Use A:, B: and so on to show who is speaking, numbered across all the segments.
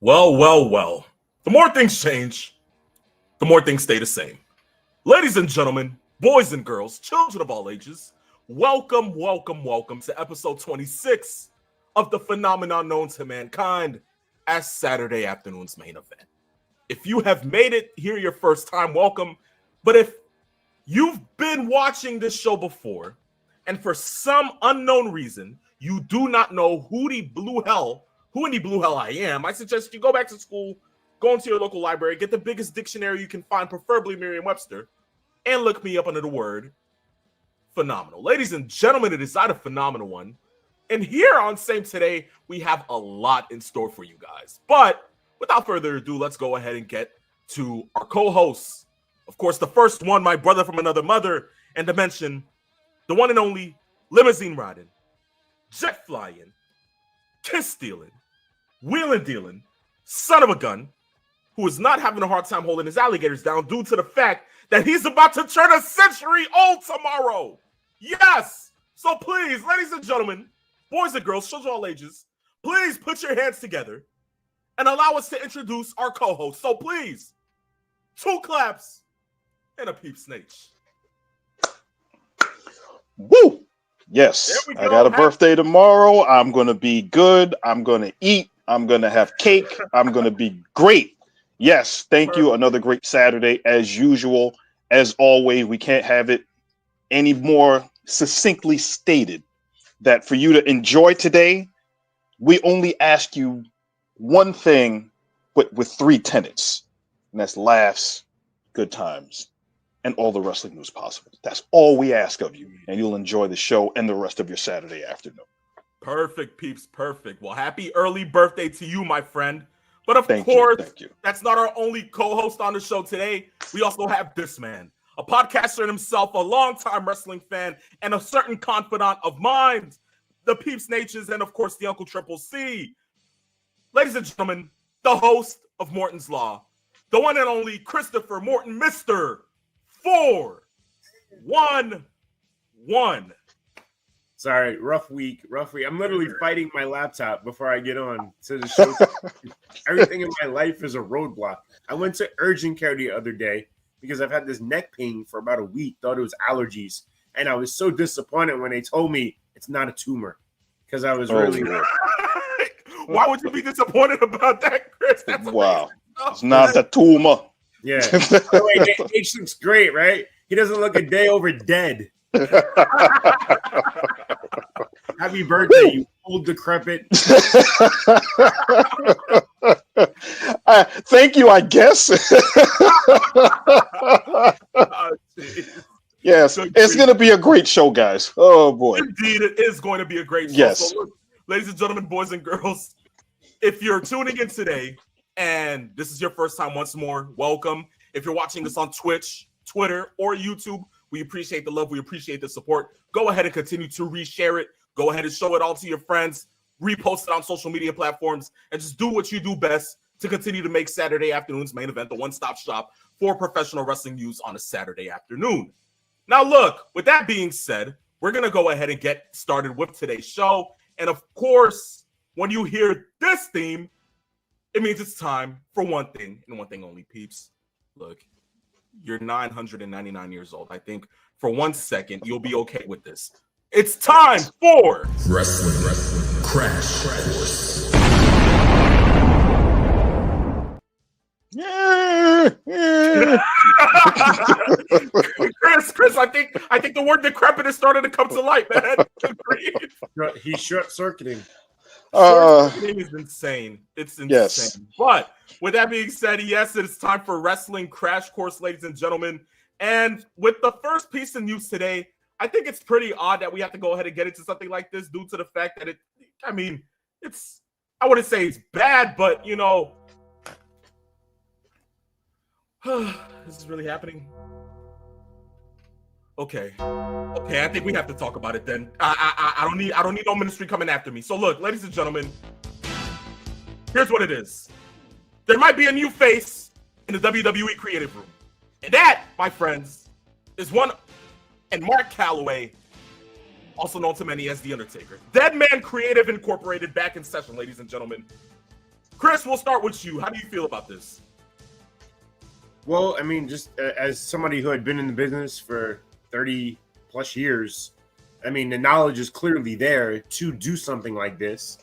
A: Well, well, well. The more things change, the more things stay the same. Ladies and gentlemen, boys and girls, children of all ages, welcome, welcome, welcome to episode 26 of the phenomenon known to mankind as Saturday afternoon's main event. If you have made it here your first time, welcome. But if you've been watching this show before, and for some unknown reason, you do not know who in the blue hell I am, I suggest you go back to school, go into your local library, get the biggest dictionary you can find, preferably Merriam-Webster, and look me up under the word phenomenal. Ladies and gentlemen, it is not a phenomenal one. And here on Same Today, we have a lot in store for you guys. But without further ado, let's go ahead and get to our co-hosts. Of course, the first one, my brother from another mother and dimension, the one and only limousine riding, jet flying, kiss stealing, wheeling dealing, son of a gun, who is not having a hard time holding his alligators down due to the fact that he's about to turn a century old tomorrow. Yes. So please, ladies and gentlemen, boys and girls, children of all ages, please put your hands together and allow us to introduce our co-host. So please, 2 claps and a peep snake.
B: Woo! Yes, I got a birthday tomorrow. I'm going to be good. I'm going to eat. I'm going to have cake. I'm going to be great. Yes, thank you. Another great Saturday as usual. As always, we can't have it any more succinctly stated that for you to enjoy today, we only ask you one thing, but with 3 tenets, and that's laughs, good times, and all the wrestling news possible. That's all we ask of you, and you'll enjoy the show and the rest of your Saturday afternoon.
A: Perfect, peeps, perfect. Well, happy early birthday to you, my friend. But of course, that's not our only co-host on the show today. We also have this man, a podcaster himself, a longtime wrestling fan, and a certain confidant of mine, the Peeps Natures, and of course, the Uncle Triple C. Ladies and gentlemen, the host of Morton's Law, the one and only Christopher Morton, Mr. 411.
C: Sorry, rough week. I'm literally fighting my laptop before I get on to the show. Everything in my life is a roadblock. I went to urgent care the other day because I've had this neck pain for about a week. Thought it was allergies. And I was so disappointed when they told me it's not a tumor because I was really...
A: Why would you be disappointed about that, Chris?
B: Wow. It's not a tumor.
C: Yeah. Wait, H looks great, right? He doesn't look a day over dead. Happy birthday, you old decrepit.
B: Thank you, I guess. Yes, it's going to be a great show, guys. Oh, boy.
A: Indeed, it is going to be a great show.
B: Yes.
A: So, look, ladies and gentlemen, boys and girls, if you're tuning in today and this is your first time once more, welcome. If you're watching us on Twitch, Twitter, or YouTube, we appreciate the love. We appreciate the support. Go ahead and continue to reshare it. Go ahead and show it all to your friends. Repost it on social media platforms. And just do what you do best to continue to make Saturday afternoon's main event the one-stop shop for professional wrestling news on a Saturday afternoon. Now, look, with that being said, we're going to go ahead and get started with today's show. And, of course, when you hear this theme, it means it's time for one thing and one thing only, peeps. Look, you're 999 years old. I think for 1 second, you'll be okay with this. It's time for
D: Wrestling Crash Course.
A: Chris, I think the word decrepit is starting to come to light, man.
C: He's short-circuiting.
A: Short-circuiting is insane. It's insane.
B: Yes.
A: But with that being said, yes, it's time for Wrestling Crash Course, ladies and gentlemen. And with the first piece of news today, I think it's pretty odd that we have to go ahead and get into something like this due to the fact that I wouldn't say it's bad, but this is really happening. Okay, I think we have to talk about it then. I don't need no ministry coming after me. So look, ladies and gentlemen, here's what it is. There might be a new face in the WWE creative room. And that, my friends, is one and Mark Calloway, also known to many as The Undertaker. Dead Man Creative Incorporated back in session, ladies and gentlemen. Chris, we'll start with you. How do you feel about this?
C: Well, I mean, just as somebody who had been in the business for 30 plus years, I mean, the knowledge is clearly there to do something like this.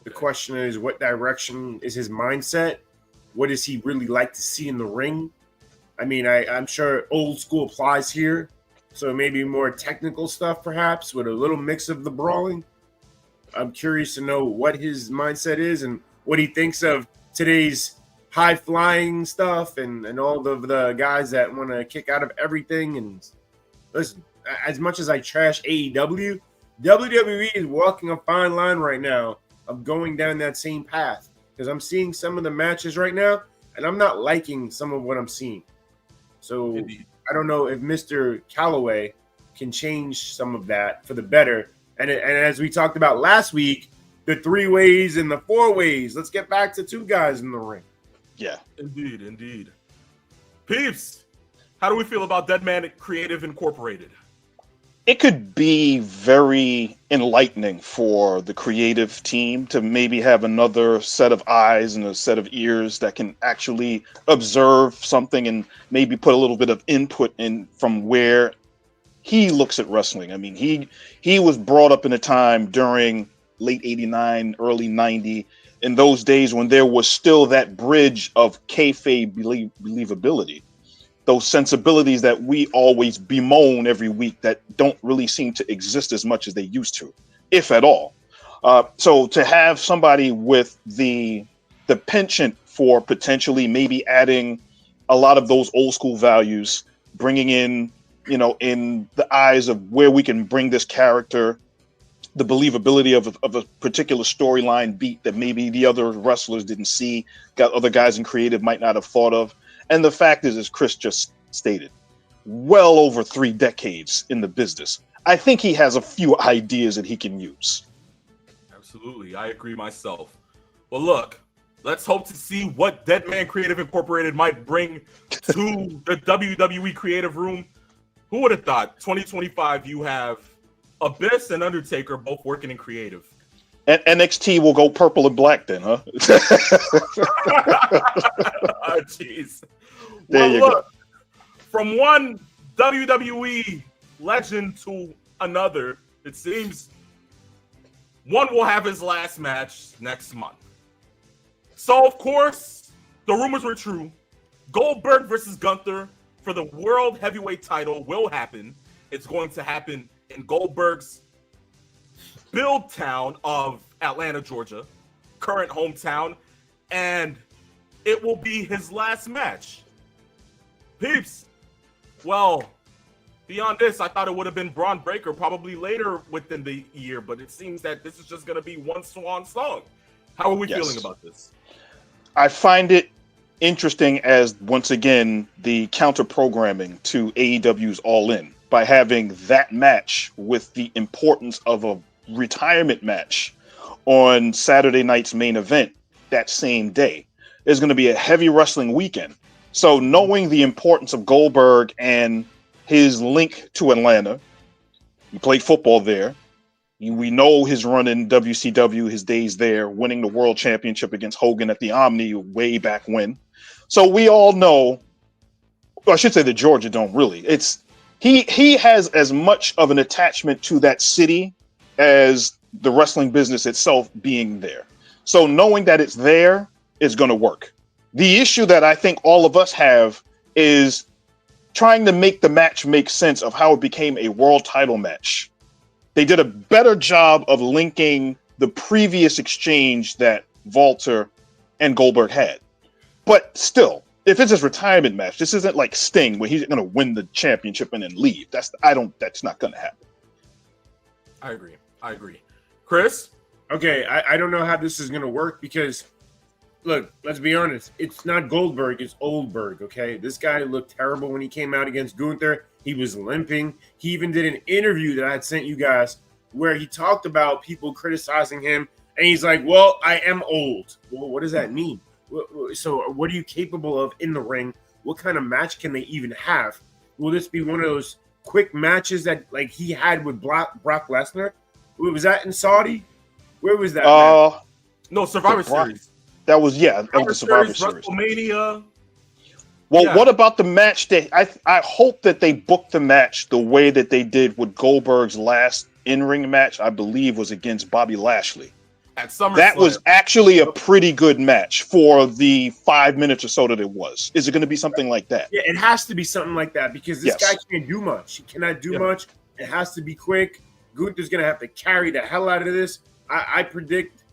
C: The question is, what direction is his mindset? What does he really like to see in the ring? I mean, I'm sure old school applies here. So maybe more technical stuff, perhaps, with a little mix of the brawling. I'm curious to know what his mindset is and what he thinks of today's high-flying stuff and all of the guys that want to kick out of everything. And listen, as much as I trash AEW, WWE is walking a fine line right now of going down that same path. Because I'm seeing some of the matches right now, and I'm not liking some of what I'm seeing. So
A: Indeed.
C: I don't know if Mr. Calloway can change some of that for the better. And as we talked about last week, the 3 ways and the 4 ways. Let's get back to 2 guys in the ring.
B: Yeah.
A: Indeed. Peeps, how do we feel about Dead Man Creative Incorporated?
B: It could be very enlightening for the creative team to maybe have another set of eyes and a set of ears that can actually observe something and maybe put a little bit of input in from where he looks at wrestling. I mean, he was brought up in a time during late 89, early 90, in those days when there was still that bridge of kayfabe believability. Those sensibilities that we always bemoan every week that don't really seem to exist as much as they used to, if at all. So to have somebody with the penchant for potentially maybe adding a lot of those old school values, bringing in, in the eyes of where we can bring this character, the believability of a particular storyline beat that maybe the other wrestlers didn't see, got other guys in creative might not have thought of. And the fact is, as Chris just stated, well over 3 decades in the business. I think he has a few ideas that he can use.
A: Absolutely. I agree myself. Well, look, let's hope to see what Dead Man Creative Incorporated might bring to the WWE creative room. Who would have thought 2025 you have Abyss and Undertaker both working in creative?
B: And NXT will go purple and black then, huh?
A: Oh, jeez.
B: There you go.
A: From one WWE legend to another, it seems one will have his last match next month. So, of course, the rumors were true. Goldberg versus Gunther for the World Heavyweight title will happen. It's going to happen in Goldberg's build town of Atlanta, Georgia, current hometown, and it will be his last match. Peeps, well, beyond this, I thought it would have been Braun Breaker probably later within the year, but it seems that this is just going to be one swan song. How are we feeling about this?
B: I find it interesting as, once again, the counter programming to AEW's All In by having that match with the importance of a retirement match on Saturday night's main event that same day. Is going to be a heavy wrestling weekend. So knowing the importance of Goldberg and his link to Atlanta, he played football there. We know his run in WCW, his days there, winning the world championship against Hogan at the Omni way back when. So we all know, well, I should say the Georgia Dome, really. He has as much of an attachment to that city as the wrestling business itself being there. So knowing that it's there is going to work. The issue that I think all of us have is trying to make the match make sense of how it became a world title match. They did a better job of linking the previous exchange that Walter and Goldberg had. But still, if it's his retirement match, this isn't like Sting where he's going to win the championship and then leave. That's not going to happen.
A: I agree. Chris?
C: Okay, I don't know how this is going to work because, look, let's be honest. It's not Goldberg, it's Oldberg, okay? This guy looked terrible when he came out against Gunther. He was limping. He even did an interview that I had sent you guys where he talked about people criticizing him. And he's like, well, I am old. Well, what does that mean? So what are you capable of in the ring? What kind of match can they even have? Will this be one of those quick matches that like he had with Brock Lesnar? Was that in Saudi? Where was that?
A: No, Survivor Series.
B: That was the Survivor Series.
A: WrestleMania.
B: Well, what about the match that I hope that they booked the match the way that they did with Goldberg's last in-ring match, I believe was against Bobby Lashley.
A: At SummerSlam.
B: That was actually a pretty good match for the 5 minutes or so that it was. Is it going to be something like that?
C: Yeah, it has to be something like that because this guy can't do much. He cannot do much. It has to be quick. Gunther's going to have to carry the hell out of this. I predict,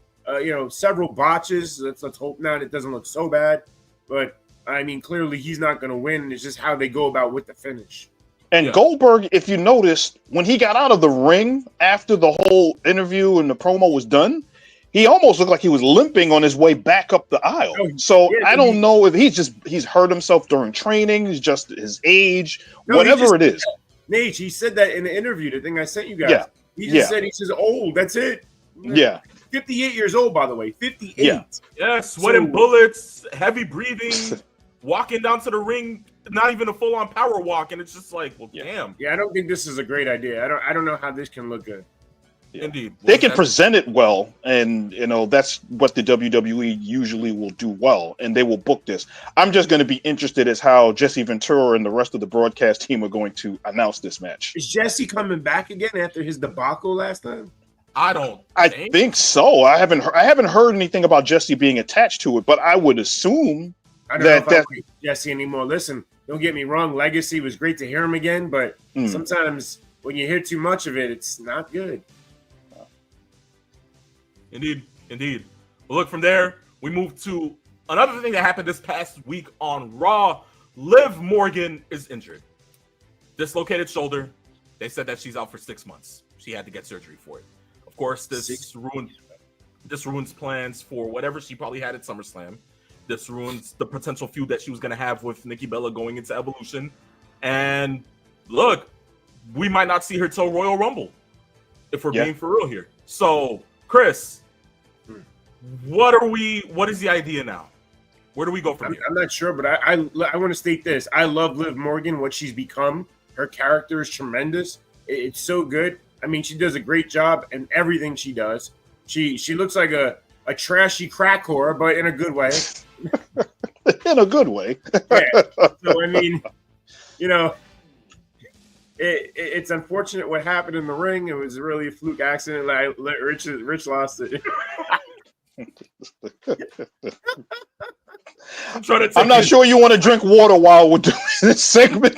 C: several botches. Let's hope not. It doesn't look so bad. But, I mean, clearly he's not going to win. It's just how they go about with the finish.
B: And Goldberg, if you noticed, when he got out of the ring after the whole interview and the promo was done, he almost looked like he was limping on his way back up the aisle. So I don't know if he's hurt himself during training. It's just his age, whatever it is.
C: Nate, he said that in the interview, the thing I sent you guys. Yeah. He just said, he says, old, that's it.
B: Yeah.
C: 58 years old, by the way. 58.
A: Yeah, sweating bullets, heavy breathing, walking down to the ring, not even a full-on power walk, and it's just like, well, damn.
C: Yeah, I don't think this is a great idea. I don't know how this can look good.
B: Yeah. Indeed. They can present it well, and that's what the WWE usually will do well, and they will book this. I'm just going to be interested as how Jesse Ventura and the rest of the broadcast team are going to announce this match.
C: Is Jesse coming back again after his debacle last time?
B: I think so. I haven't heard anything about Jesse being attached to it, but I would assume
C: I don't know if I like Jesse anymore. Listen, don't get me wrong. Legacy was great to hear him again, but sometimes when you hear too much of it, it's not good.
A: Indeed. Well, look, from there, we move to another thing that happened this past week on Raw. Liv Morgan is injured. Dislocated shoulder. They said that she's out for 6 months. She had to get surgery for it. Of course, this ruins plans for whatever she probably had at SummerSlam. This ruins the potential feud that she was going to have with Nikki Bella going into Evolution. And look, we might not see her till Royal Rumble, if we're being for real here. So, Chris, what is the idea now? Where do we go from here?
C: I'm not sure, but I want to state this. I love Liv Morgan, what she's become. Her character is tremendous. It's so good. I mean, she does a great job in everything she does. She looks like a trashy crack whore, but in a good way.
B: In a good way.
C: Yeah. So, I mean, it's unfortunate what happened in the ring. It was really a fluke accident. Like Rich lost it.
B: I'm not sure you want to drink water while we're doing this segment.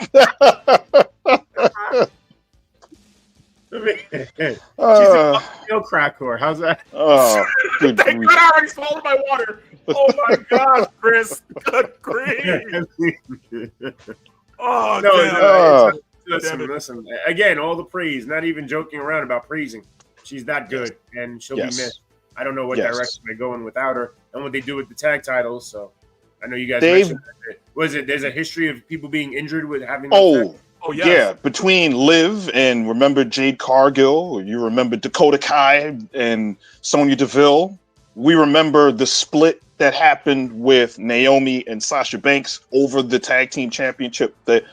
C: She's a crack whore. How's that?
B: Oh, good
A: I already swallowed my water. Oh my God, Chris! Good grief! Oh
C: no! Listen. Again, all the praise. Not even joking around about praising. She's that good, and she'll be missed. I don't know what direction they're going without her, and what they do with the tag titles. So, I know you guys mentioned that. Was it? There's a history of people being injured with having.
B: Oh, yes. Yeah, between Liv and remember Jade Cargill, or you remember Dakota Kai and Sonya Deville. We remember the split that happened with Naomi and Sasha Banks over the tag team championship. The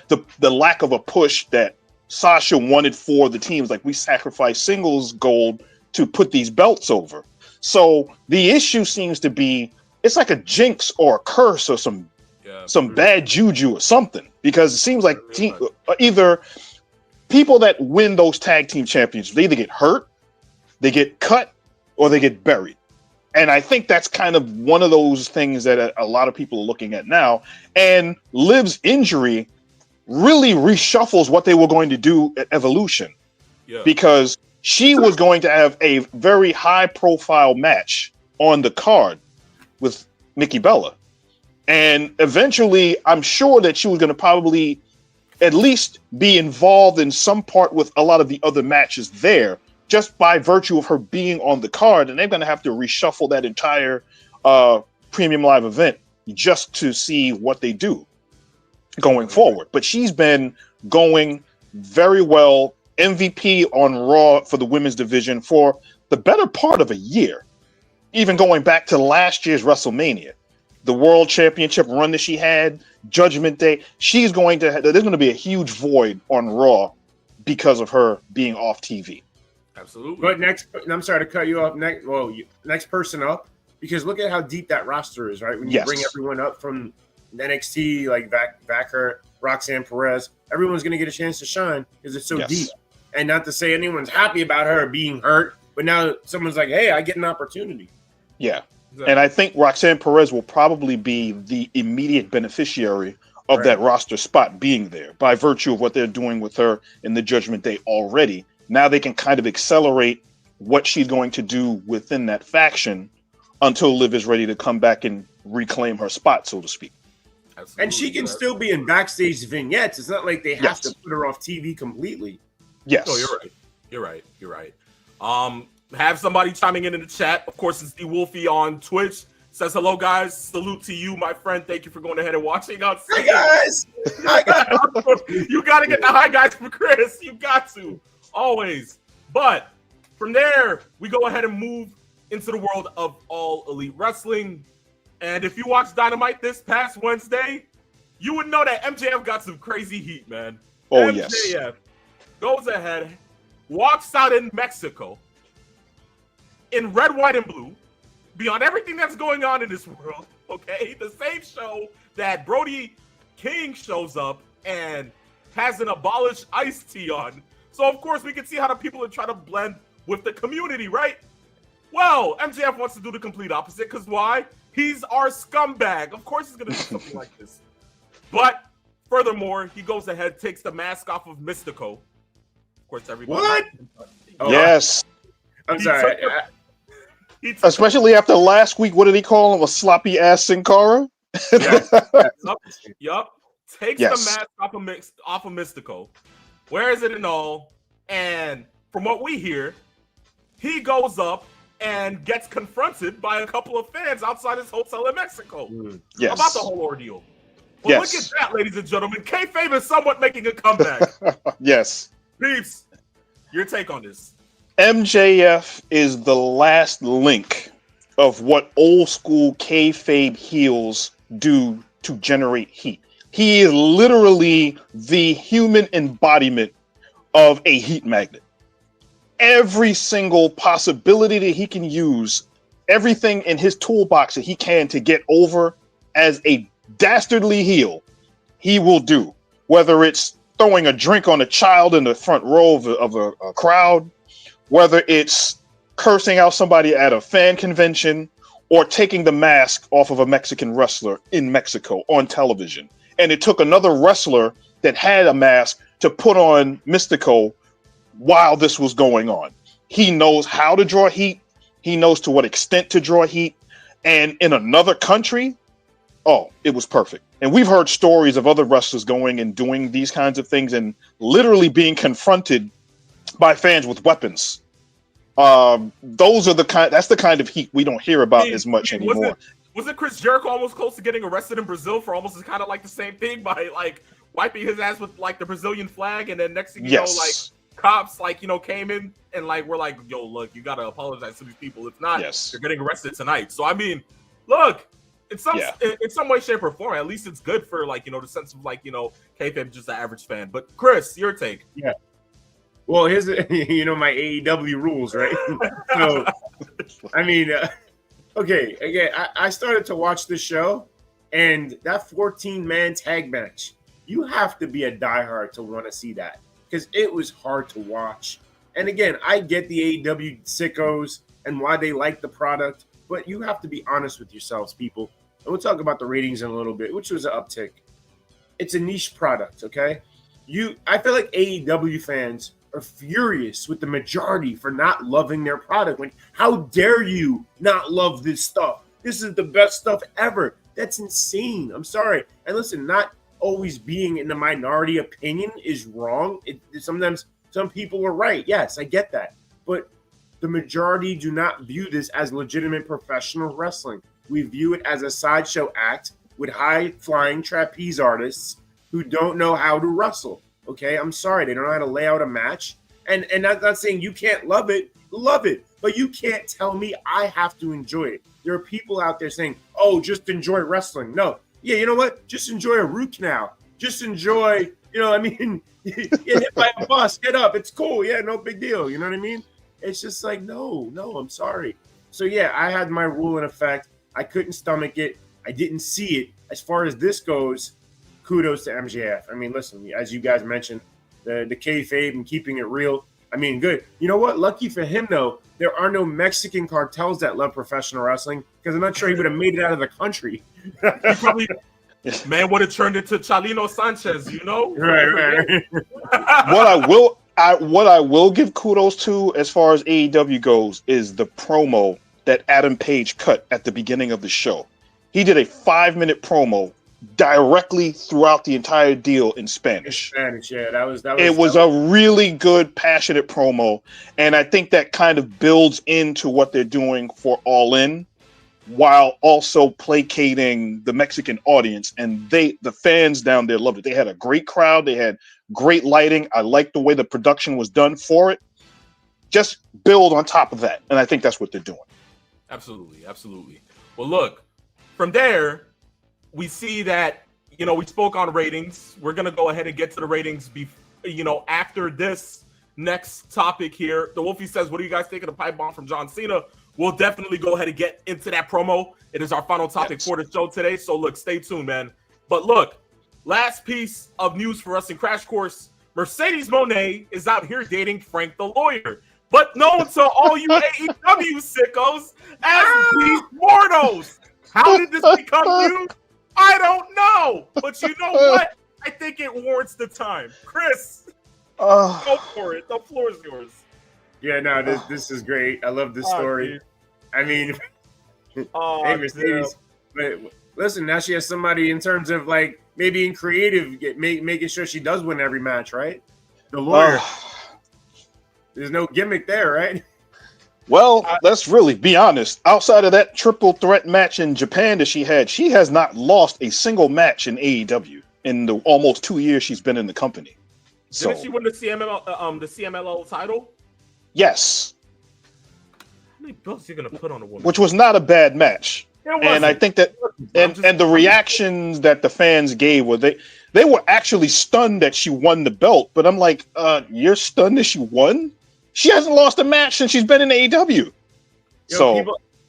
B: lack of a push that Sasha wanted for the teams. Like, we sacrificed singles gold to put these belts over. So the issue seems to be it's like a jinx or a curse or some bad juju or something, because it seems like either people that win those tag team championships, they either get hurt, they get cut, or they get buried. And I think that's kind of one of those things that a lot of people are looking at now. And Liv's injury really reshuffles what they were going to do at Evolution, because she was going to have a very high profile match on the card with Nikki Bella. And eventually, I'm sure that she was going to probably at least be involved in some part with a lot of the other matches there, just by virtue of her being on the card. And they're going to have to reshuffle that entire Premium Live event just to see what they do going forward. But she's been going very well. MVP on Raw for the women's division for the better part of a year, even going back to last year's WrestleMania, the World Championship run that she had, Judgment Day. She's going to there's going to be a huge void on Raw because of her being off TV.
A: Absolutely.
C: But next, I'm sorry to cut you off. Next person up, because look at how deep that roster is, right? When you bring everyone up from NXT, like Vacker, Roxanne Perez, everyone's going to get a chance to shine because it's so deep. And not to say anyone's happy about her being hurt, but now someone's like, hey, I get an opportunity.
B: Yeah. Exactly. And I think Roxanne Perez will probably be the immediate beneficiary of that roster spot being there by virtue of what they're doing with her in the Judgment Day already. Now they can kind of accelerate what she's going to do within that faction until Liv is ready to come back and reclaim her spot, so to speak.
C: Absolutely. And she can still be in backstage vignettes. It's not like they have to put her off TV completely.
B: Yes.
A: No, you're right. Have somebody chiming in the chat. Of course, it's the Wolfie on Twitch. Says hello, guys. Salute to you, my friend. Thank you for going ahead and watching us.
C: Hi, guys.
A: Hi, guys. You got to get the hi, guys, from Chris. You got to. Always. But from there, we go ahead and move into the world of All Elite Wrestling. And if you watched Dynamite this past Wednesday, you would know that MJF got some crazy heat, man.
B: Oh,
A: MJF goes ahead, walks out in Mexico in red, white, and blue, beyond everything that's going on in this world, okay? The same show that Brody King shows up and has an abolished iced tea on. So, of course, we can see how the people are trying to blend with the community, right? Well, MJF wants to do the complete opposite, because why? He's our scumbag. Of course he's going to do something like this. But, furthermore, he goes ahead, takes the mask off of Mystico. Of course, everybody...
C: What?
B: Yes.
C: I'm sorry.
B: Especially after last week, what did he call him? A sloppy ass Sin Cara?
A: Yup. Takes the mask off of Mystico. Wears it and all. And from what we hear, he goes up and gets confronted by a couple of fans outside his hotel in Mexico about the whole ordeal. Well, look at that, ladies and gentlemen. Kayfabe is somewhat making a comeback.
B: Yes.
A: Peeps, your take on this.
B: MJF is the last link of what old school kayfabe heels do to generate heat. He is literally the human embodiment of a heat magnet. Every single possibility that he can use, everything in his toolbox that he can to get over as a dastardly heel, he will do. Whether it's throwing a drink on a child in the front row of a crowd, whether it's cursing out somebody at a fan convention, or taking the mask off of a Mexican wrestler in Mexico on television. And it took another wrestler that had a mask to put on Mystico while this was going on. He knows how to draw heat. He knows to what extent to draw heat. And in another country, it was perfect. And we've heard stories of other wrestlers going and doing these kinds of things and literally being confronted by fans with weapons. That's the kind of heat we don't hear about as much anymore.
A: Was it Chris Jericho almost close to getting arrested in Brazil for almost kind of like the same thing by like wiping his ass with like the Brazilian flag, and then next thing you know, like cops came in and like were like, yo, look, you gotta apologize to these people. If not, you're getting arrested tonight. So I mean, look, in some way, shape, or form. At least it's good for like the sense of like kayfabe, just the average fan. But Chris, your take?
C: Yeah. Well, here's my AEW rules, right? So, I mean, okay, again, I started to watch the show, and that 14-man tag match, you have to be a diehard to want to see that because it was hard to watch. And again, I get the AEW sickos and why they like the product, but you have to be honest with yourselves, people. And we'll talk about the ratings in a little bit, which was an uptick. It's a niche product, okay? I feel like AEW fans are furious with the majority for not loving their product. Like, how dare you not love this stuff? This is the best stuff ever. That's insane. I'm sorry. And listen, not always being in the minority opinion is wrong. Sometimes some people are right. Yes, I get that. But the majority do not view this as legitimate professional wrestling. We view it as a sideshow act with high-flying trapeze artists who don't know how to wrestle. Okay, I'm sorry. They don't know how to lay out a match. And I'm not saying you can't love it, but you can't tell me I have to enjoy it. There are people out there saying, oh, just enjoy wrestling. No. Yeah, you know what? Just enjoy a root canal. Just enjoy, get hit by a bus, get up. It's cool. Yeah, no big deal. You know what I mean? It's just like, no, I'm sorry. So, yeah, I had my rule in effect. I couldn't stomach it. I didn't see it. As far as this goes, kudos to MJF. I mean, listen, as you guys mentioned, the kayfabe and keeping it real. I mean, good. You know what? Lucky for him, though, there are no Mexican cartels that love professional wrestling because I'm not sure he would have made it out of the country.
A: He probably, man, would have turned into Chalino Sanchez,
C: Right.
B: What I will give kudos to as far as AEW goes is the promo that Adam Page cut at the beginning of the show. He did a 5-minute promo directly throughout the entire deal in Spanish.
C: Yeah, that was
B: it was a really good, passionate promo, and I think that kind of builds into what they're doing for All In, while also placating the Mexican audience. And the fans down there loved it. They had a great crowd. They had great lighting. I liked the way the production was done for it. Just build on top of that, and I think that's what they're doing.
A: Absolutely. Well, look, from there, we see that, we spoke on ratings. We're going to go ahead and get to the ratings, after this next topic here. The Wolfie says, what do you guys think of the pipe bomb from John Cena? We'll definitely go ahead and get into that promo. It is our final topic for the show today. So, look, stay tuned, man. But look, last piece of news for us in Crash Course. Mercedes Moné is out here dating Frank the Lawyer, but known to all you AEW sickos as Beast Mortos. How did this become new? I don't know, but you know what? I think it warrants the time. Chris, go for it. The floor is yours.
C: Yeah, no, this is great. I love this story. I mean, hey, Mercedes, but listen, now she has somebody in terms of like maybe in creative, making sure she does win every match, right? The lawyer. There's no gimmick there, right?
B: Well, let's really be honest. Outside of that triple threat match in Japan that she has not lost a single match in AEW in the almost 2 years she's been in the company.
A: Didn't she win the CMLL title?
B: Yes.
A: How many belts are you gonna put on a woman?
B: Which was not a bad match. And I think that and the reactions that the fans gave were they were actually stunned that she won the belt. But I'm like, you're stunned that she won? She hasn't lost a match since she's been in AEW. So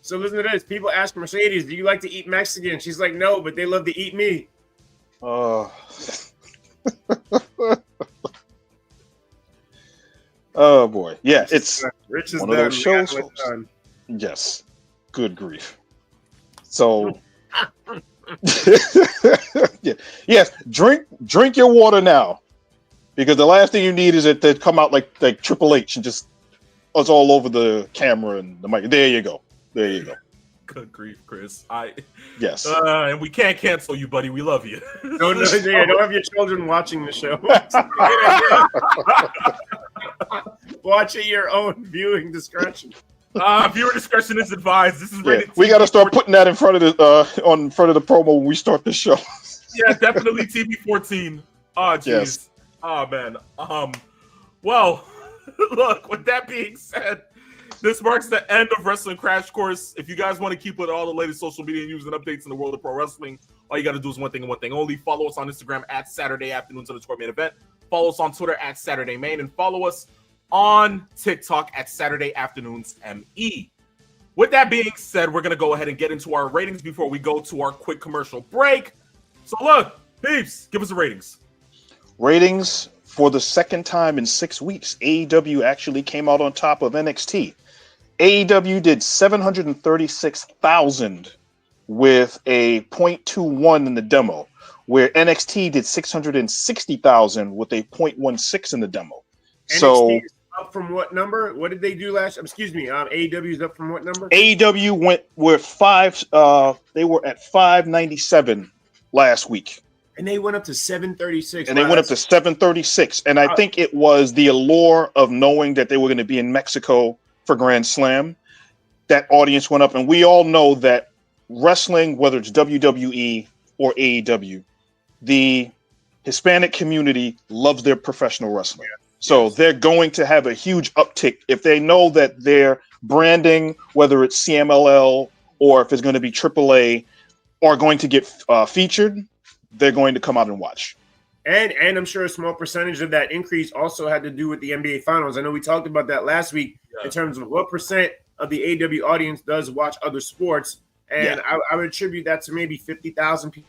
C: listen to this. People ask Mercedes, do you like to eat Mexican? She's like, no, but they love to eat me.
B: Oh boy. Yeah, it's
C: Rich is
B: one of those shows. Yes. Good grief. So yeah. Yes, drink your water now. Because the last thing you need is it to come out like Triple H and just us all over the camera and the mic. There you go.
A: Good grief, Chris.
B: Yes.
A: And we can't cancel you, buddy. We love you.
C: Don't have your children watching the show. Watch at your own viewing discretion.
A: Viewer discretion is advised. This is rated.
B: We got to start putting that in front of the promo when we start the show.
A: Yeah, definitely TV-14. Oh, jeez.
B: Yes.
A: Oh, man. Well, look, with that being said, This marks the end of Wrestling Crash Course. If you guys want to keep with all the latest social media news and updates in the world of pro wrestling, all you got to do is one thing and one thing only. Follow us on Instagram at Saturday Afternoons _ main event. Follow us on Twitter at Saturday Main, and follow us on TikTok at Saturday Afternoons ME. With that being said, we're going to go ahead and get into our ratings before we go to our quick commercial break. So look, peeps, give us the ratings.
B: Ratings for the second time in 6 weeks. AEW actually came out on top of NXT. AEW did 736,000 with a 0.21 in the demo, where NXT did 660,000 with a 0.16 in the demo.
C: NXT is up from what number? What did they do last? Excuse me. AEW is up from what number?
B: AEW they were at 597 last week.
C: And they went up to 736.
B: And they went up to 736. And I think it was the allure of knowing that they were going to be in Mexico for Grand Slam. That audience went up. And we all know that wrestling, whether it's WWE or AEW, the Hispanic community loves their professional wrestling. Yeah. So they're going to have a huge uptick if they know that their branding, whether it's CMLL or if it's going to be AAA, are going to get featured. They're going to come out and watch.
C: And I'm sure a small percentage of that increase also had to do with the NBA Finals. I know we talked about that last week in terms of what percent of the AEW audience does watch other sports. And I would attribute that to maybe 50,000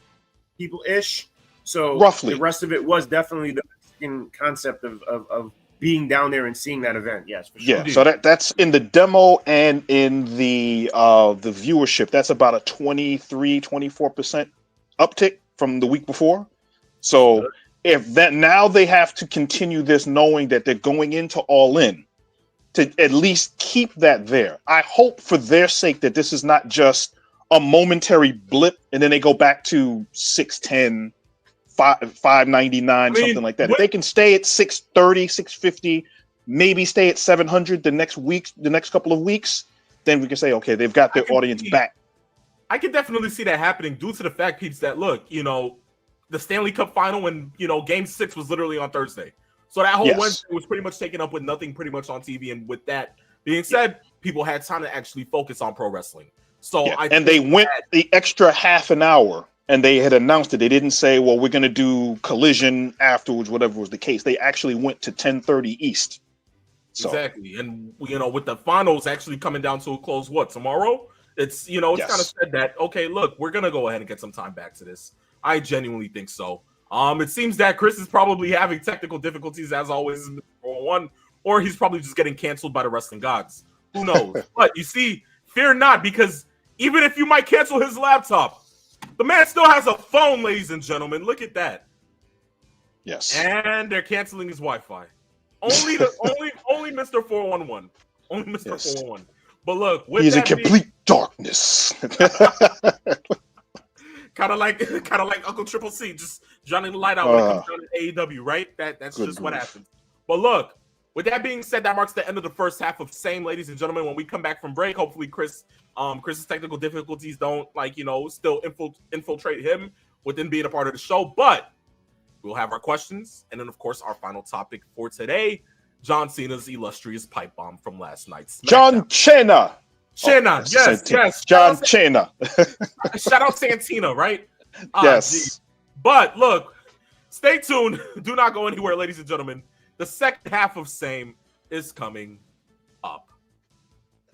C: people-ish. So
B: roughly.
C: The rest of it was definitely the concept of being down there and seeing that event. Yes, for sure.
B: Yeah, so that's in the demo and in the viewership. That's about a 24% uptick from the week before. So if that, now they have to continue this knowing that they're going into All In to at least keep that there. I hope for their sake that this is not just a momentary blip and then they go back to 610, 599, something like that. If they can stay at 630, 650, maybe stay at 700 the next couple of weeks, then we can say, okay, they've got their audience back.
A: I can definitely see that happening due to the fact, peeps, that look, the Stanley Cup final and, Game 6 was literally on Thursday. So that whole Wednesday was pretty much taken up with nothing pretty much on TV. And with that being said, people had time to actually focus on pro wrestling. So
B: and they went the extra half an hour. And they had announced it. They didn't say, well, we're going to do Collision afterwards, whatever was the case. They actually went to 10:30 East. So.
A: Exactly. And, with the finals actually coming down to a close, tomorrow? It's, it's kind of said that, okay, look, we're going to go ahead and get some time back to this. I genuinely think so. It seems that Chris is probably having technical difficulties, as always, in one, or he's probably just getting canceled by the wrestling gods. Who knows? But you see, fear not, because even if you might cancel his laptop, the man still has a phone, ladies and gentlemen. Look at that.
B: Yes.
A: And they're canceling his Wi-Fi. Only Mr. 411. Only Mr. 411. But look,
B: he's in complete darkness.
A: kind of like Uncle Triple C, just drowning the light out when it comes down to AEW, right? That's just what happens. But look, with that being said, that marks the end of the first half of Same, ladies and gentlemen. When we come back from break, hopefully Chris's technical difficulties don't still infiltrate him within being a part of the show. But we'll have our questions, and then of course our final topic for today: John Cena's illustrious pipe bomb from last night's SmackDown.
B: John Cena.
A: Yes.
B: John Cena.
A: Shout out Santina, right?
B: Yes.
A: But look, stay tuned. Do not go anywhere, ladies and gentlemen. The second half of Same is coming up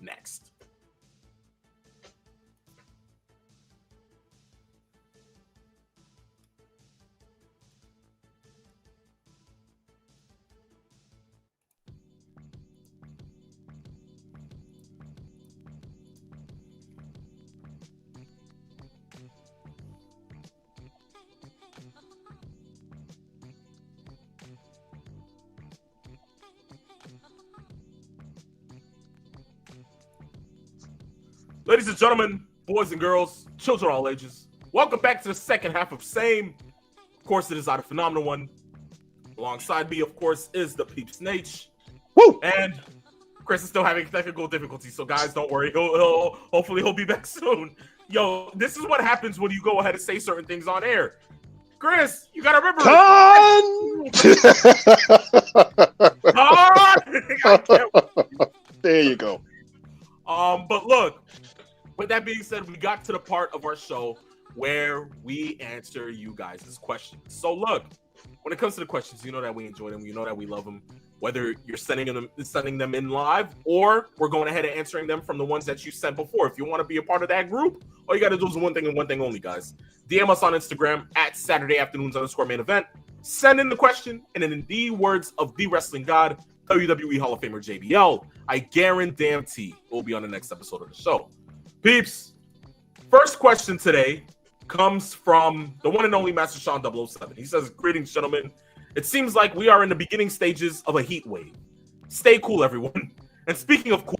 A: next. Ladies and gentlemen, boys and girls, children of all ages, welcome back to the second half of Same. Of course, it is the Phenomenal One. Alongside me, of course, is the Peeps Nate.
B: Woo!
A: And Chris is still having technical difficulties, so guys, don't worry. Hopefully he'll be back soon. Yo, this is what happens when you go ahead and say certain things on air. Chris, you gotta remember.
B: There you go.
A: But look, with that being said, we got to the part of our show where we answer you guys' questions. So look, when it comes to the questions, you know that we enjoy them, you know that we love them. Whether you're sending them in live, or we're going ahead and answering them from the ones that you sent before. If you want to be a part of that group, all you got to do is one thing and one thing only, guys. DM us on Instagram at Saturday_main event. Send in the question, and in the words of the wrestling god, WWE Hall of Famer JBL, I guarantee we'll be on the next episode of the show. Peeps, first question today comes from the one and only Master Sean 007. He says, greetings, gentlemen. It seems like we are in the beginning stages of a heat wave. Stay cool, everyone. And speaking of cool,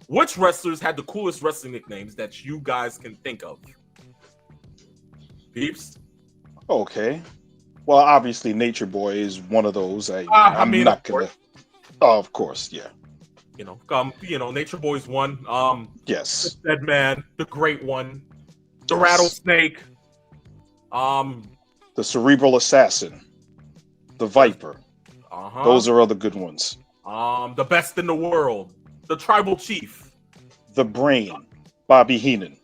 A: which wrestlers had the coolest wrestling nicknames that you guys can think of? Peeps?
B: Okay. Well, obviously, Nature Boy is one of those. I'm not gonna. Oh, of course, yeah.
A: Nature Boy's one.
B: Yes.
A: The Dead Man, the Great One, the Rattlesnake.
B: The Cerebral Assassin, the Viper. Those are other good ones.
A: The Best in the World, the Tribal Chief,
B: the Brain, Bobby Heenan.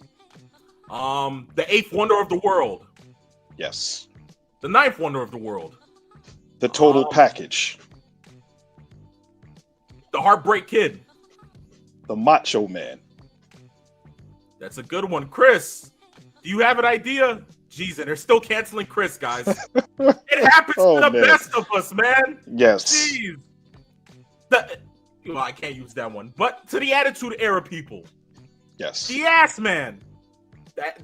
A: The Eighth Wonder of the World.
B: Yes.
A: The Ninth Wonder of the World.
B: The Total Package.
A: The Heartbreak Kid.
B: The Macho Man.
A: That's a good one. Chris, do you have an idea? Jeez, and they're still canceling Chris, guys. It happens to the best of us, man.
B: Yes.
A: Jeez. I can't use that one. But to the Attitude Era people.
B: Yes.
A: The Ass Man. That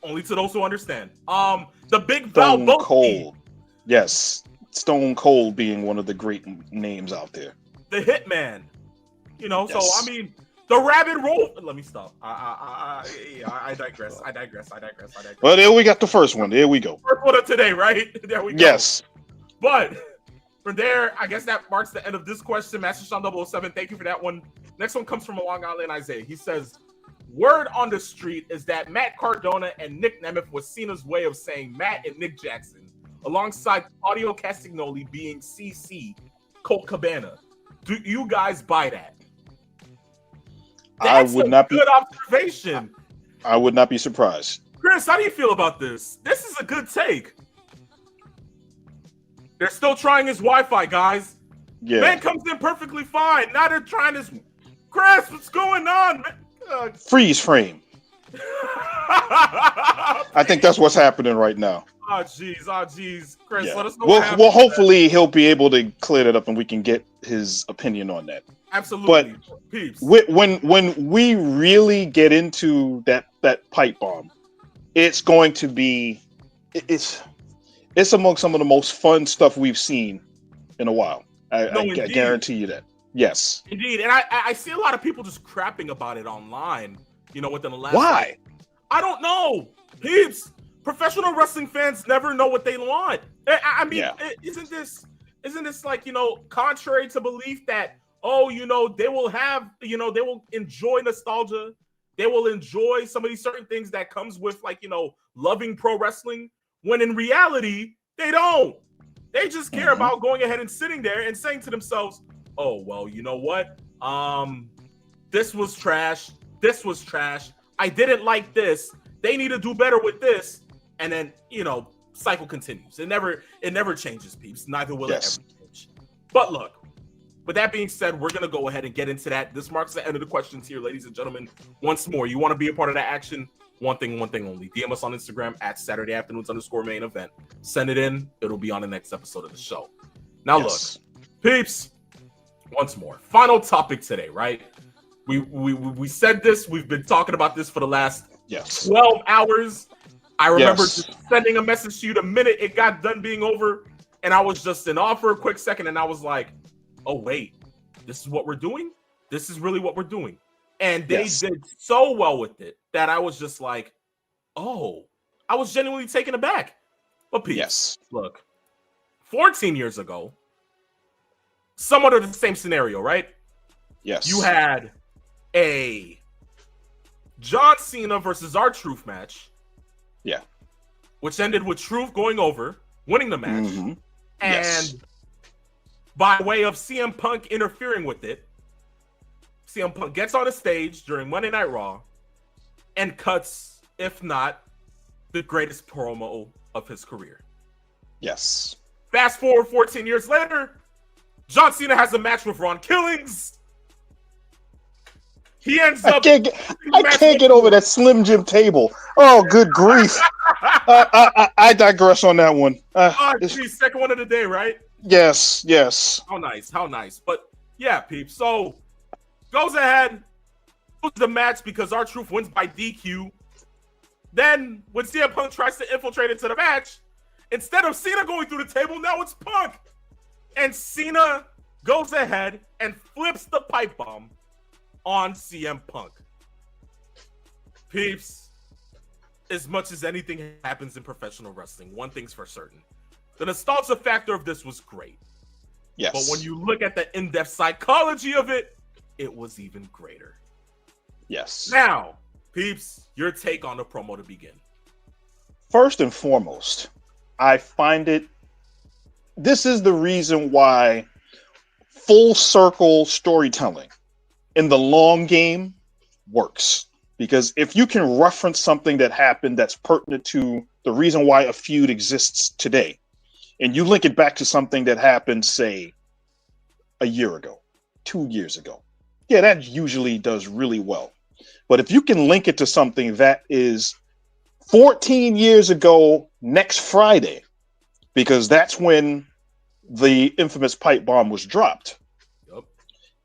A: only to those who understand. The Big
B: Stone
A: Val
B: Cold. Yes. Stone Cold being one of the great names out there.
A: The Hitman.
B: Yes.
A: So I mean, the Rabbit Roll. Let me stop. I digress.
B: Well, there we got the first one. There we go.
A: First one of today, right? There we go.
B: Yes.
A: But from there, I guess that marks the end of this question. Master Sean 007, thank you for that one. Next one comes from Long Island Isaiah. He says, word on the street is that Matt Cardona and Nick Nemeth was Cena's way of saying Matt and Nick Jackson, alongside Claudio Castagnoli being CC Colt Cabana. Do you guys buy that? That's good observation.
B: I would not be surprised.
A: Chris, how do you feel about this? This is a good take. They're still trying his Wi-Fi, guys.
B: Yeah.
A: Man comes in perfectly fine. Now they're trying his... Chris, what's going on, man?
B: Freeze frame. I think that's what's happening right now.
A: Oh, jeez. Chris,
B: yeah.
A: Let us know
B: Well, hopefully he'll be able to clear that up and we can get his opinion on that.
A: Absolutely.
B: But
A: Peeps.
B: when we really get into that pipe bomb, it's going to be... It's among some of the most fun stuff we've seen in a while. I guarantee you that. Yes.
A: Indeed. And I see a lot of people just crapping about it online, within the last...
B: Why?
A: I don't know. Peeps, professional wrestling fans never know what they want. I mean, isn't this like, contrary to belief that, they will have, they will enjoy nostalgia. They will enjoy some of these certain things that comes with, like, loving pro wrestling. When in reality, they don't. They just care about going ahead and sitting there and saying to themselves, oh, well, you know what? This was trash. This was trash. I didn't like this. They need to do better with this. And then, cycle continues. It never changes, peeps. Neither will it ever change. But look, with that being said, we're going to go ahead and get into that. This marks the end of the questions here, ladies and gentlemen. Once more, you want to be a part of that action? One thing only. DM us on Instagram at Saturday_main event. Send it in. It'll be on the next episode of the show. Now, look, peeps, once more. Final topic today, right? We said this. We've been talking about this for the last 12 hours. I remember just sending a message to you the minute it got done being over. And I was just in awe for a quick second. And I was like, oh, wait, this is what we're doing? This is really what we're doing. And they did so well with it that I was just like, oh, I was genuinely taken aback. But peeps, look, 14 years ago, somewhat of the same scenario, right?
B: Yes.
A: You had a John Cena versus R-Truth match.
B: Yeah.
A: Which ended with Truth going over, winning the match. And by way of CM Punk interfering with it, CM Punk gets on a stage during Monday Night Raw and cuts, if not the greatest promo of his career.
B: Yes.
A: Fast forward 14 years later, John Cena has a match with Ron Killings. He ends up.
B: I can't get over that Slim Jim table. Oh, good grief! I digress on that one.
A: Geez, second one of the day, right?
B: Yes, yes.
A: How nice. But yeah, peeps. So goes ahead, loses the match because R-Truth wins by DQ. Then when CM Punk tries to infiltrate into the match, instead of Cena going through the table, now it's Punk, and Cena goes ahead and flips the pipe bomb on CM Punk. Peeps, as much as anything happens in professional wrestling, one thing's for certain. The nostalgia factor of this was great.
B: Yes.
A: But when you look at the in-depth psychology of it, it was even greater.
B: Yes.
A: Now, peeps, your take on the promo to begin.
B: First and foremost, I find this is the reason why full circle storytelling in the long game works, because if you can reference something that happened that's pertinent to the reason why a feud exists today, and you link it back to something that happened, say, a year ago, 2 years ago, yeah, that usually does really well. But if you can link it to something that is 14 years ago next Friday, because that's when the infamous pipe bomb was dropped,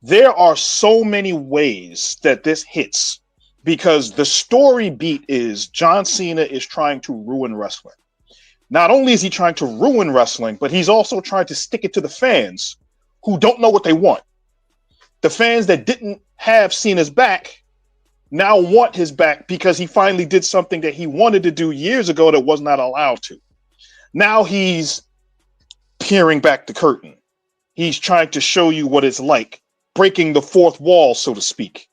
B: there are so many ways that this hits, because the story beat is John Cena is trying to ruin wrestling. Not only is he trying to ruin wrestling, but he's also trying to stick it to the fans who don't know what they want. The fans that didn't have Cena's back now want his back because he finally did something that he wanted to do years ago that was not allowed to. Now he's peering back the curtain. He's trying to show you what it's like, breaking the fourth wall, so to speak,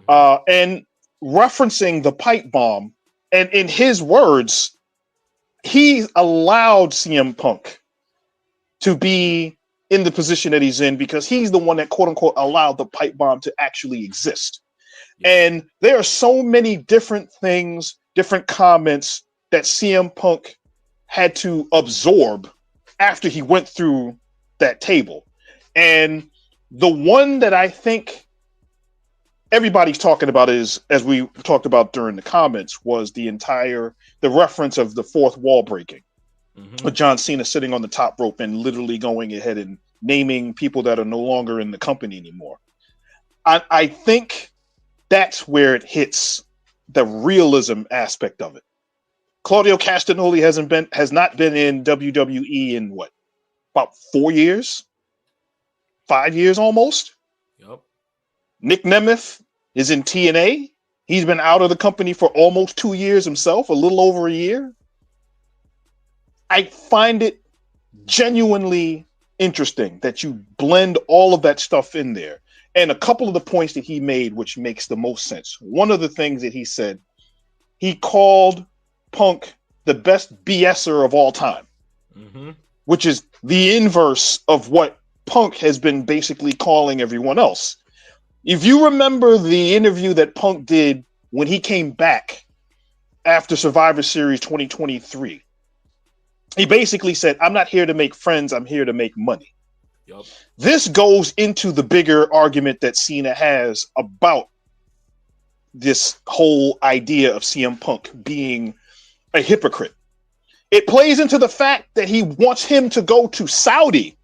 B: and referencing the pipe bomb. And in his words, he allowed CM Punk to be in the position that he's in because he's the one that, quote unquote, allowed the pipe bomb to actually exist. Yeah. And there are so many different things, different comments that CM Punk had to absorb after he went through that table. And the one that I think everybody's talking about is, as we talked about during the comments, was the reference of the fourth wall breaking. With John Cena sitting on the top rope and literally going ahead and naming people that are no longer in the company anymore. I think that's where it hits the realism aspect of it. Claudio Castagnoli has not been in WWE in what, about 4 years? 5 years almost.
A: Yep.
B: Nick Nemeth is in TNA. He's been out of the company for almost 2 years himself, a little over a year. I find it genuinely interesting that you blend all of that stuff in there. And a couple of the points that he made, which makes the most sense. One of the things that he said, he called Punk the best BSer of all time, which is the inverse of what Punk has been basically calling everyone else. If you remember the interview that Punk did when he came back after Survivor Series 2023, he basically said, I'm not here to make friends, I'm here to make money.
A: Yep.
B: This goes into the bigger argument that Cena has about this whole idea of CM Punk being a hypocrite. It plays into the fact that he wants him to go to Saudi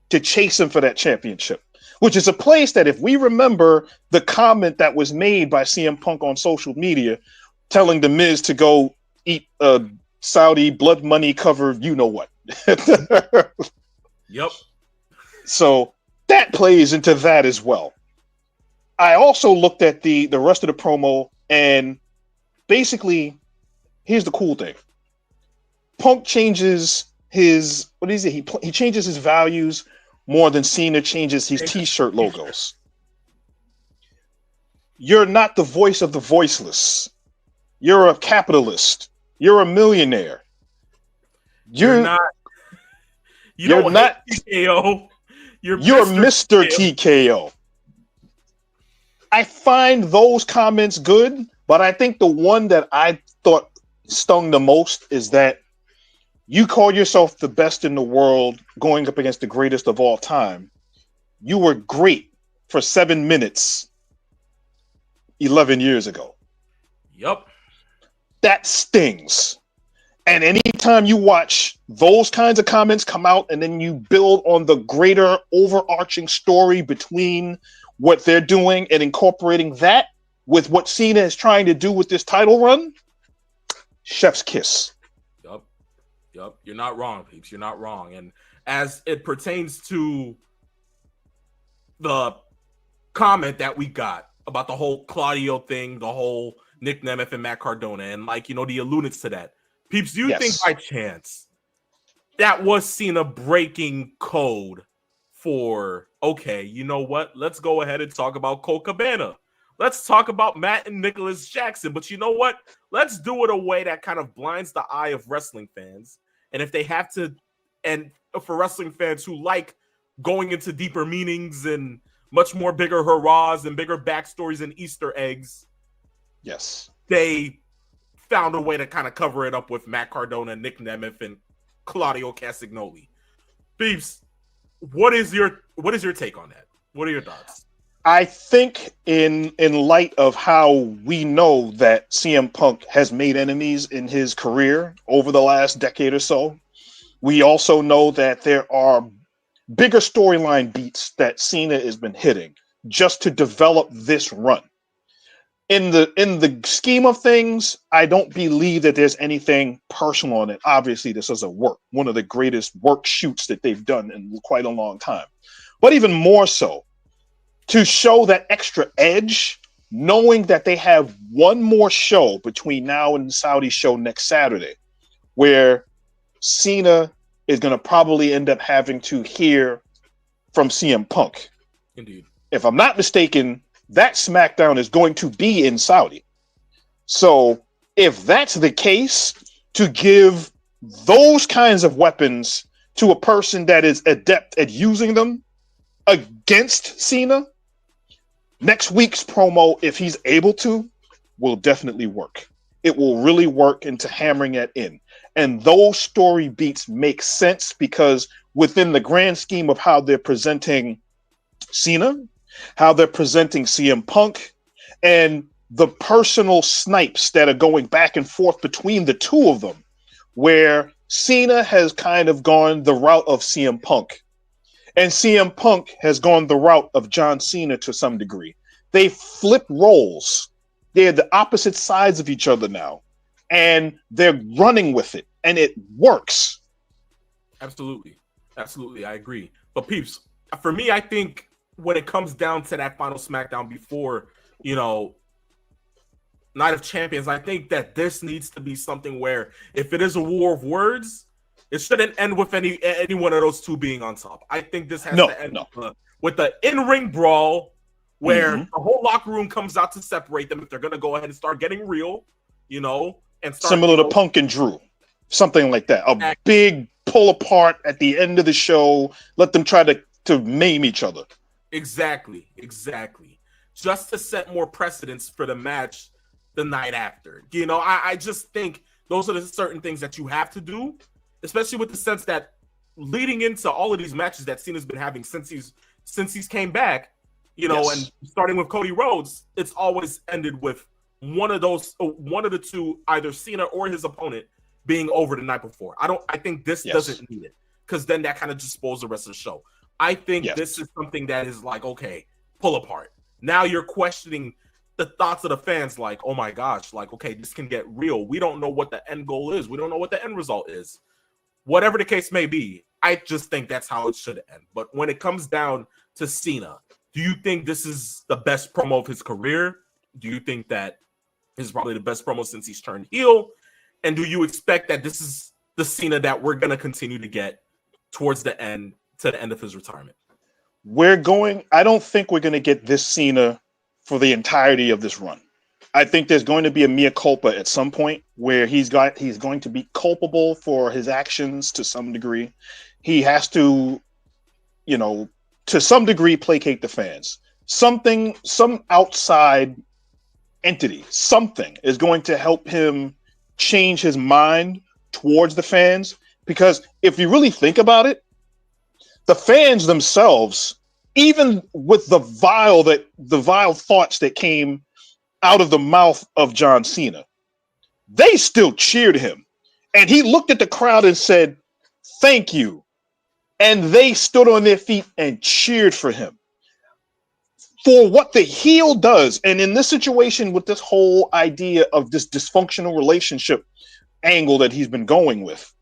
B: to chase him for that championship, which is a place that, if we remember the comment that was made by CM Punk on social media, telling The Miz to go eat Saudi blood money covered, you know what.
A: Yep.
B: So that plays into that as well. I also looked at the rest of the promo, and basically, here's the cool thing. Punk changes his, what is it? He changes his values more than Cena changes his t-shirt logos. You're not the voice of the voiceless. You're a capitalist. You're a millionaire.
A: You're not. You're not TKO. You're
B: Mr. TKO. I find those comments good, but I think the one that I thought stung the most is that you call yourself the best in the world going up against the greatest of all time. You were great for 7 minutes 11 years ago.
A: Yep.
B: That stings. And anytime you watch those kinds of comments come out and then you build on the greater overarching story between what they're doing and incorporating that with what Cena is trying to do with this title run, chef's kiss.
A: Yep. You're not wrong, peeps. You're not wrong. And as it pertains to the comment that we got about the whole Claudio thing, the whole Nick Nemeth and Matt Cardona, and like, the alludance to that. Peeps, do you think by chance that was Cena breaking code for, okay, you know what? Let's go ahead and talk about Colt Cabana. Let's talk about Matt and Nicholas Jackson. But you know what? Let's do it a way that kind of blinds the eye of wrestling fans. And if they have to, and for wrestling fans who like going into deeper meanings and much more bigger hurrahs and bigger backstories and Easter eggs,
B: yes,
A: they found a way to kind of cover it up with Matt Cardona, Nick Nemeth, and Claudio Castagnoli. Beeps, what is your take on that? What are your thoughts?
B: I think in light of how we know that CM Punk has made enemies in his career over the last decade or so, we also know that there are bigger storyline beats that Cena has been hitting just to develop this run. In the scheme of things, I don't believe that there's anything personal in it. Obviously, this is one of the greatest work shoots that they've done in quite a long time. But even more so, to show that extra edge, knowing that they have one more show between now and the Saudi show next Saturday, where Cena is going to probably end up having to hear from CM Punk.
A: Indeed.
B: If I'm not mistaken, that SmackDown is going to be in Saudi. So if that's the case, to give those kinds of weapons to a person that is adept at using them against Cena, next week's promo, if he's able to, will definitely work. It will really work into hammering it in. And those story beats make sense because within the grand scheme of how they're presenting Cena, how they're presenting CM Punk, and the personal snipes that are going back and forth between the two of them, where Cena has kind of gone the route of CM Punk, and CM Punk has gone the route of John Cena to some degree. They flip roles. They're the opposite sides of each other now, and they're running with it, and it works.
A: Absolutely. I agree. But peeps, for me, I think when it comes down to that final SmackDown before, Night of Champions, I think that this needs to be something where if it is a war of words, it shouldn't end with any one of those two being on top. I think this has to end with the in-ring brawl where the whole locker room comes out to separate them if they're going to go ahead and start getting real, and start,
B: similar to Punk and Drew, something like that. A big pull apart at the end of the show. Let them try to maim each other.
A: Exactly. Just to set more precedents for the match the night after. I just think those are the certain things that you have to do, especially with the sense that leading into all of these matches that Cena's been having since he's came back, and starting with Cody Rhodes, it's always ended with one of the two, either Cena or his opponent, being over the night before. I think this doesn't need it, because then that kind of just spoils the rest of the show. I think this is something that is like, okay, pull apart. Now you're questioning the thoughts of the fans, like, oh my gosh, like, okay, this can get real. We don't know what the end goal is. We don't know what the end result is. Whatever the case may be, I just think that's how it should end. But when it comes down to Cena, do you think this is the best promo of his career? Do you think that this is probably the best promo since he's turned heel? And do you expect that this is the Cena that we're going to continue to get towards the end, to the end of his retirement?
B: I don't think we're going to get this Cena for the entirety of this run. I think there's going to be a mea culpa at some point where he's going to be culpable for his actions to some degree. He has to, to some degree placate the fans. some outside entity, something is going to help him change his mind towards the fans. Because if you really think about it, the fans themselves, even with the vile thoughts that came out of the mouth of John Cena, they still cheered him. And he looked at the crowd and said, "Thank you." And they stood on their feet and cheered for him. For what the heel does, and in this situation with this whole idea of this dysfunctional relationship angle that he's been going with,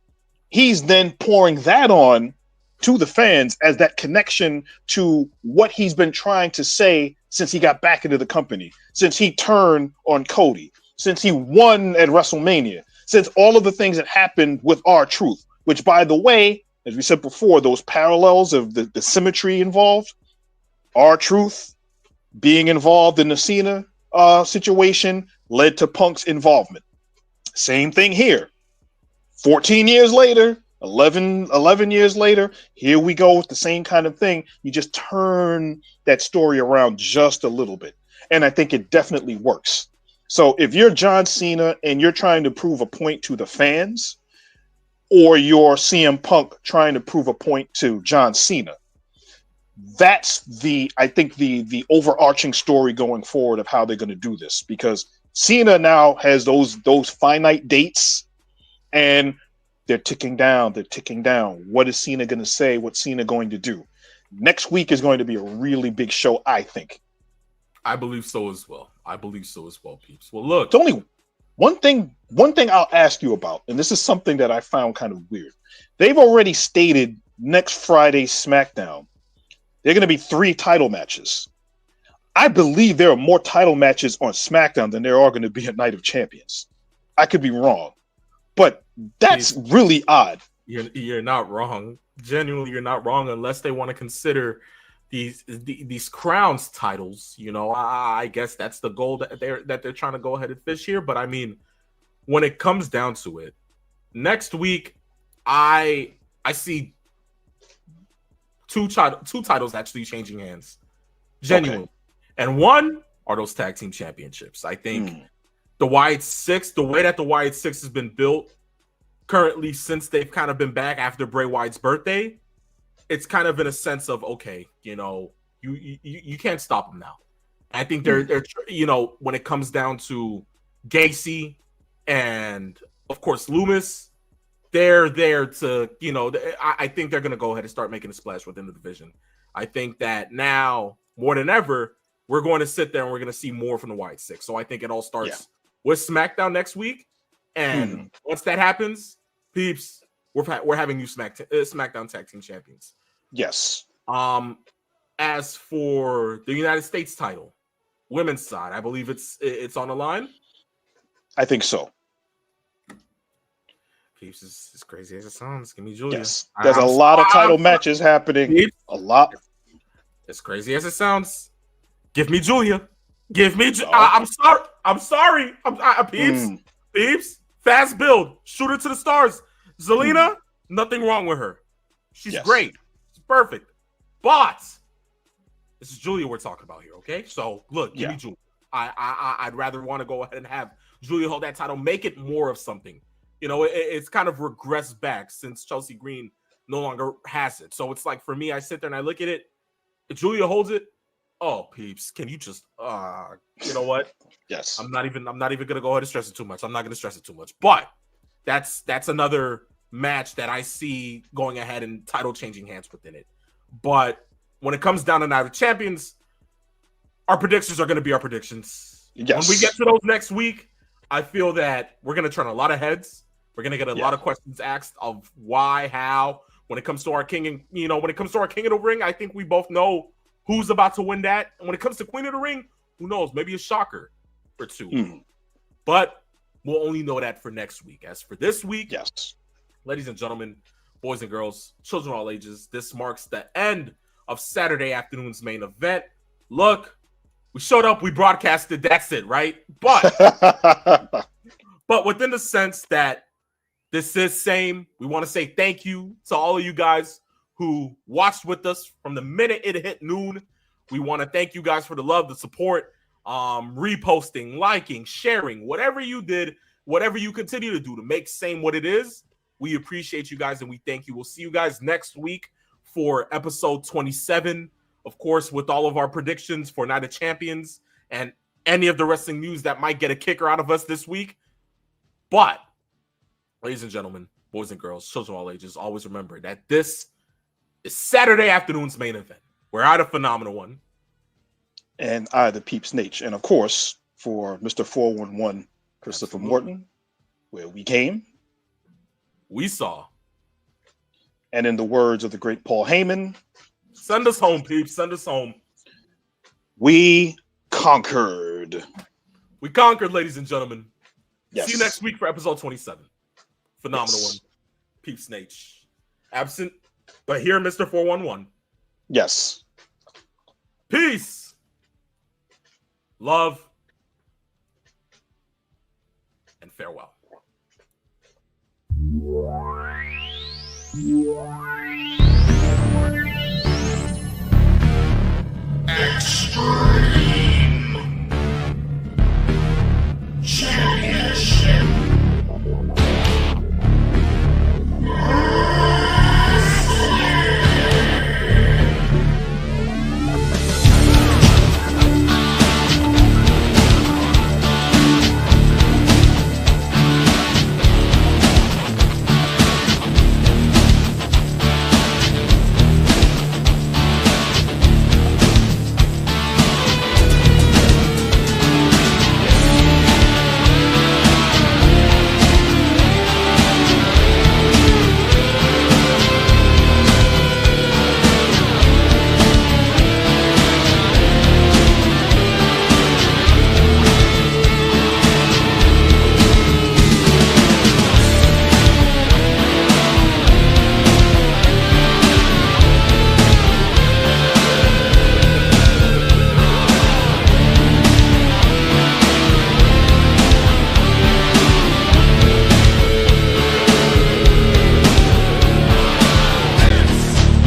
B: he's then pouring that on to the fans as that connection to what he's been trying to say since he got back into the company, since he turned on Cody, since he won at WrestleMania, since all of the things that happened with R-Truth, which, by the way, as we said before, those parallels of the symmetry involved, R-Truth being involved in the Cena situation led to Punk's involvement. Same thing here. 14 years later, 11 years later, here we go with the same kind of thing. You just turn that story around just a little bit. And I think it definitely works. So if you're John Cena and you're trying to prove a point to the fans, or you're CM Punk trying to prove a point to John Cena, that's I think the overarching story going forward of how they're going to do this, because Cena now has those finite dates and they're ticking down. What is Cena going to say? What's Cena going to do? Next week is going to be a really big show, I think.
A: I believe so as well. Peeps. Well, look.
B: It's only one thing I'll ask you about, and this is something that I found kind of weird. They've already stated next Friday's SmackDown, there are going to be 3 title matches. I believe there are more title matches on SmackDown than there are going to be a Night of Champions. I could be wrong, but that's really odd.
A: You're not wrong. Genuinely, you're not wrong, unless they want to consider these crowns titles. You know, I guess that's the goal that they're trying to go ahead and fish here. But I mean, when it comes down to it, next week I see two titles actually changing hands, genuinely. Okay. And one are those tag team championships. I think the Wyatt Six, the way that the Wyatt Six has been built currently since they've kind of been back after Bray Wyatt's birthday, it's kind of in a sense of, okay, you know, you can't stop them now. I think they're you know, when it comes down to Gacy and of course Loomis, they're there to, you know, I think they're going to go ahead and start making a splash within the division. I think that now more than ever, we're going to sit there and we're going to see more from the Wyatt Six. So I think it all starts with SmackDown next week. And once that happens, peeps, we're having new SmackDown Tag Team Champions.
B: Yes.
A: As for the United States title, women's side, I believe it's on the line.
B: I think so.
A: Peeps, is as crazy as it sounds. Give me Julia.
B: Yes. There's a lot of title matches happening.
A: Peeps,
B: a lot.
A: As crazy as it sounds, give me Julia. Give me. I'm sorry. Peeps. Fast build. Shoot her to the stars. Zelina, nothing wrong with her. She's great. She's perfect. But this is Julia we're talking about here, okay? So look, give me Julia. I'd rather want to go ahead and have Julia hold that title, make it more of something. You know, it's kind of regressed back since Chelsea Green no longer has it. So it's like, for me, I sit there and I look at it. If Julia holds it, oh, peeps, can you just, you know what?
B: Yes.
A: I'm not even gonna go ahead and stress it too much. I'm not gonna stress it too much. But that's another match that I see going ahead and title changing hands within it. But when it comes down to Night of Champions, our predictions are going to be our predictions.
B: Yes.
A: When we get to those next week, I feel that we're going to turn a lot of heads. We're going to get a lot of questions asked of why, how. When it comes to our king and, you know, when it comes to our King of the Ring, I think we both know who's about to win that. And when it comes to Queen of the Ring, who knows? Maybe a shocker or two. But we'll only know that for next week. As for this week, ladies and gentlemen, boys and girls, children of all ages, this marks the end of Saturday afternoon's main event. Look, we showed up, we broadcasted, that's it, right? But within the sense that this is same, we want to say thank you to all of you guys who watched with us from the minute it hit noon We want to thank you guys for the love, the support, reposting, liking, sharing, whatever you did, whatever you continue to do to make Same what it is. We appreciate you guys and we thank you. We'll see you guys next week for episode 27. Of course, with all of our predictions for Night of Champions and any of the wrestling news that might get a kicker out of us this week. But, ladies and gentlemen, boys and girls, children of all ages, always remember that this is Saturday afternoon's main event. We're at a phenomenal one.
B: And I, the Peeps Nate. And of course, for Mr. 411, Christopher Morton, where we came,
A: we saw.
B: And in the words of the great Paul Heyman,
A: send us home, peeps. Send us home.
B: We conquered.
A: We conquered, ladies and gentlemen.
B: Yes.
A: See you next week for episode 27. Phenomenal one. Peeps Nate. Absent, but here, Mr. 411.
B: Yes.
A: Peace. Love. And farewell.